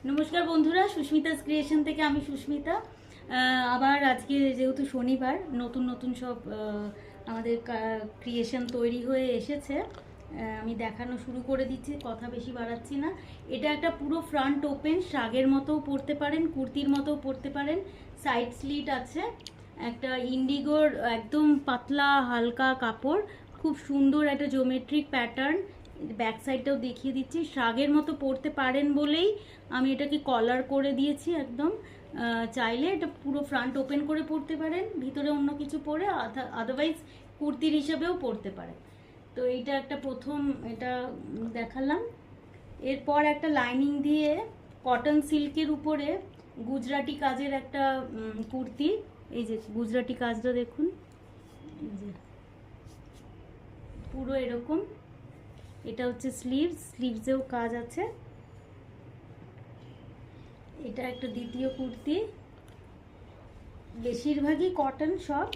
নমস্কার বন্ধুরা, সুস্মিতাস ক্রিয়েশন থেকে আমি সুস্মিতা। আবার আজকে যেহেতু শনিবার, নতুন নতুন সব আমাদের ক্রিয়েশন তৈরি হয়ে এসেছে। আমি দেখানো শুরু করে দিচ্ছি, কথা বেশি বাড়াচ্ছি না। এটা একটা পুরো ফ্রন্ট ওপেন, শাগের মতোও পরতে পারেন, কুর্তির মতোও পরতে পারেন। সাইড স্লিট আছে, একটা ইন্ডিগোর একদম পাতলা হালকা কাপড়, খুব সুন্দর একটা জিওমেট্রিক প্যাটার্ন। ব্যাক সাইডটাও দেখিয়ে দিচ্ছি, শাগের মতো পরতে পারেন বলেই আমি এটাকে কলার করে দিয়েছি একদম। চাইলে এটা পুরো ফ্রন্ট ওপেন করে পরতে পারেন, ভিতরে অন্য কিছু পরে, আদারওয়াইজ কুর্তির হিসাবেও পরতে পারেন। তো এইটা একটা প্রথম, এটা দেখালাম। এরপর একটা লাইনিং দিয়ে কটন সিল্কের উপরে গুজরাটি কাজের একটা কুর্তি। এই যে গুজরাটি কাজটা দেখুন, এই যে পুরো এরকম। এটা হচ্ছে স্লিভসেও কাজ আছে। এটা একটা দ্বিতীয় কুর্তি, বেশিরভাগই কটন সব।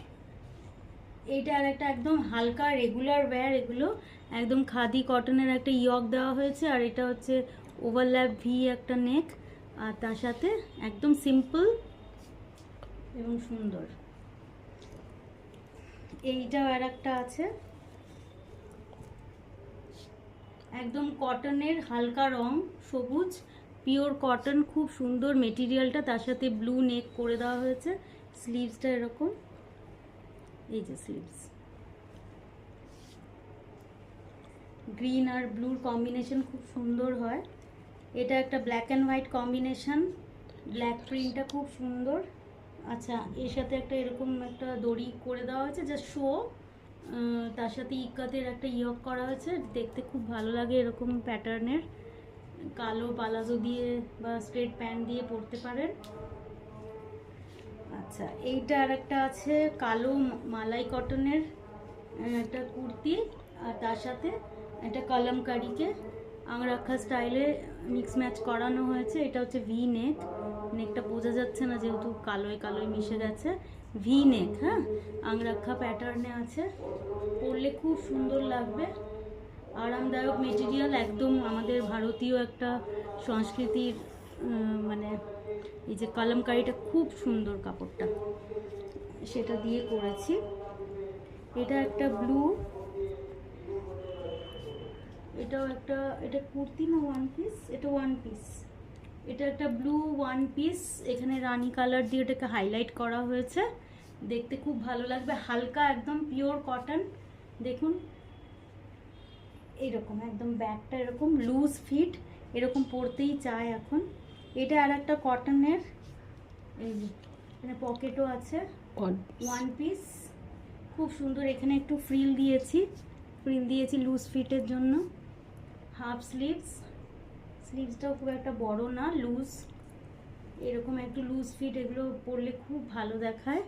এইটা আর একটা একদম হালকা রেগুলার ওয়্যার, এগুলো একদম খাদি কটনের একটা ইয়ক দেওয়া হয়েছে। আর এটা হচ্ছে ওভারল্যাপ ভি একটা নেক, আর তার সাথে একদম সিম্পল এবং সুন্দর। এইটাও আর একটা আছে, একদম কটনের হালকা রং, সবুজ পিওর কটন, খুব সুন্দর মেটেরিয়ালটা। তার সাথে ব্লু নেক করে দেওয়া হয়েছে, স্লিভসটা এরকম। এই যে স্লিভস, গ্রিন আর ব্লুর কম্বিনেশন খুব সুন্দর হয়। এটা একটা black and white combination, black প্রিন্টটা খুব সুন্দর। আচ্ছা, এর সাথে একটা এরকম একটা দড়ি করে দেওয়া হয়েছে যা শো, তার সাথে ইকাতের একটা ইয়ক করা হয়েছে, দেখতে খুব ভালো লাগে এরকম প্যাটার্নের। কালো পালাজো দিয়ে বা স্ট্রেট প্যান্ট দিয়ে পরতে পারেন। আচ্ছা, এইটা আর একটা আছে কালো মালাই কটনের একটা কুর্তি, আর তার সাথে একটা কলমকারিকে আংরাখা স্টাইলে মিক্স ম্যাচ করানো হয়েছে। এটা হচ্ছে ভি নেক, নেকটা বোঝা যাচ্ছে না যেহেতু কালোয় কালোয় মিশে গেছে। ভি নেক, হ্যাঁ, আংরাখা প্যাটার্নে আছে, পরলে খুব সুন্দর লাগবে। আরামদায়ক মেটেরিয়াল, একদম আমাদের ভারতীয় একটা সংস্কৃতির, মানে এই যে কলমকারিটা খুব সুন্দর কাপড়টা, সেটা দিয়ে করেছি। এটা একটা ব্লু, এটাও একটা, এটা কুর্তি না ওয়ান পিস? এটা ওয়ান পিস। এটা একটা ব্লু ওয়ান পিস, এখানে রানী কালার দিয়ে এটাকে হাইলাইট করা হয়েছে, দেখতে খুব ভালো লাগবে। হালকা একদম পিওর কটন, দেখুন এইরকম একদম ব্যাগটা এরকম লুজ ফিট, এরকম পরতেই চায় এখন। এটা আর একটা কটনের, এই যে এখানে পকেটও আছে, ওয়ান পিস, খুব সুন্দর। এখানে একটু ফ্রিল দিয়েছি লুজ ফিটের জন্য। হাফ স্লিভস, স্লিভসটাও খুব একটা বড় না, লুজ, এরকম একটু লুজ ফিট, এগুলো পরলে খুব ভালো দেখায়।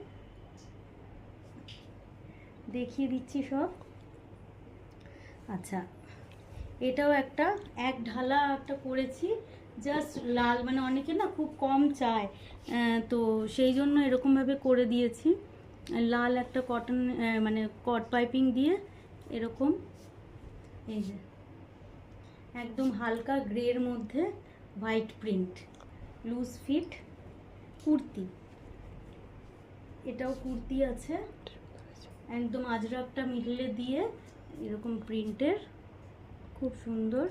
দেখিয়ে দিচ্ছি সব। আচ্ছা, এটাও একটা এক ঢালা একটা করেছি, জাস্ট লাল, মানে অনেকে না খুব কম চায়, তো সেই জন্য এরকমভাবে করে দিয়েছি। লাল একটা কটন, মানে কট পাইপিং দিয়ে এরকম, এই যে একদম হালকা গ্রের মধ্যে white print, loose fit kurti. এটাও কুর্তি আছে, একদম আজরাকটা মিডলে দিয়ে এরকম প্রিন্টের, খুব সুন্দর।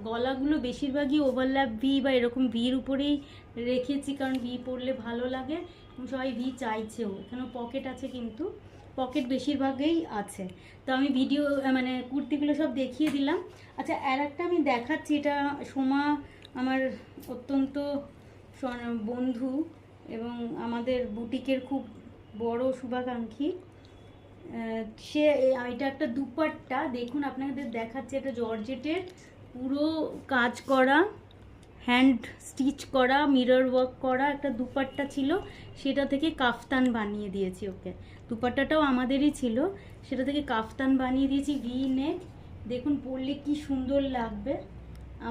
গলাগুলো বেশিরভাগই ওভারল্যাপ ভি বা এরকম ভির উপরেই রেখেছি, কারণ ভি পরলে ভালো লাগে এবং সবাই ভি চাইছেও। এখানেও পকেট আছে, কিন্তু পকেট বেশিরভাগই আছে। তো আমি ভিডিও, মানে কুর্তিগুলো সব দেখিয়ে দিলাম। আচ্ছা, আর একটা আমি দেখাচ্ছি, এটা সোমা আমার অত্যন্ত বন্ধু এবং আমাদের বুটিকের খুব বড় শুভাকাঙ্ক্ষী। সে, এটা একটা দুপাট্টা, দেখুন আপনাদের দেখাচ্ছে, এটা জর্জেটের পুরো কাজ করা, হ্যান্ড স্টিচ করা, মিরর ওয়ার্ক করা একটা দুপাট্টা ছিল, সেটা থেকে কাফতান বানিয়ে দিয়েছি ওকে। দুপাট্টাটাও আমাদেরই ছিল, সেটা থেকে কাফতান বানিয়ে দিয়েছি, ভি নেক। দেখুন পরলে কি সুন্দর লাগবে।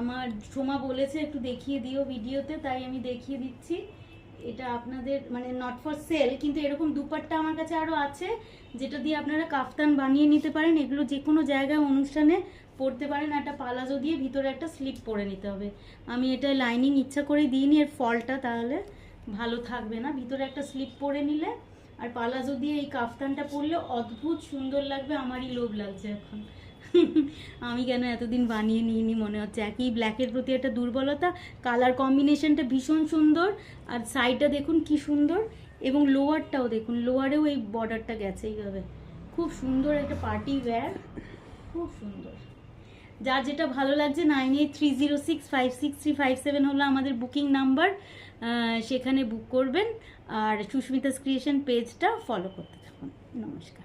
আমার সোমা বলেছে একটু দেখিয়ে দিও ভিডিওতে, তাই আমি দেখিয়ে দিচ্ছি। এটা আপনাদের মানে নট ফর সেল, কিন্তু এরকম দুপাট্টা আমার কাছে আরও আছে, যেটা দিয়ে আপনারা কাফতান বানিয়ে নিতে পারেন। এগুলো যে কোনো জায়গায় অনুষ্ঠানে পরতে পারেন। একটা পালাজো দিয়ে ভিতরে একটা স্লিপ পরে নিতে হবে। আমি এটা লাইনিং ইচ্ছা করে দিইনি, এর ফলটা তাহলে ভালো থাকবে না। ভিতরে একটা স্লিপ পরে নিলে আর পালাজো দিয়ে এই কাফতানটা পরলে অদ্ভুত সুন্দর লাগবে। আমারই লোভ লাগছে এখন। আমি কেন এতদিন বানিয়ে নিইনি মনে হচ্ছে। একই ব্ল্যাকের প্রতি একটা দুর্বলতা, কালার কম্বিনেশনটা ভীষণ সুন্দর, আর সাইডটা দেখুন কি সুন্দর, এবং লোয়ারটাও দেখুন, লোয়ারেও এই বর্ডারটা গেছে এইভাবে, খুব সুন্দর একটা পার্টি ওয়্যার, খুব সুন্দর। যার যেটা ভালো লাগছে 9830656357 হলো আমাদের বুকিং নাম্বার, সেখানে বুক করবেন। আর সুস্মিতাস ক্রিয়েশন পেজটা ফলো করতে থাকুন। নমস্কার।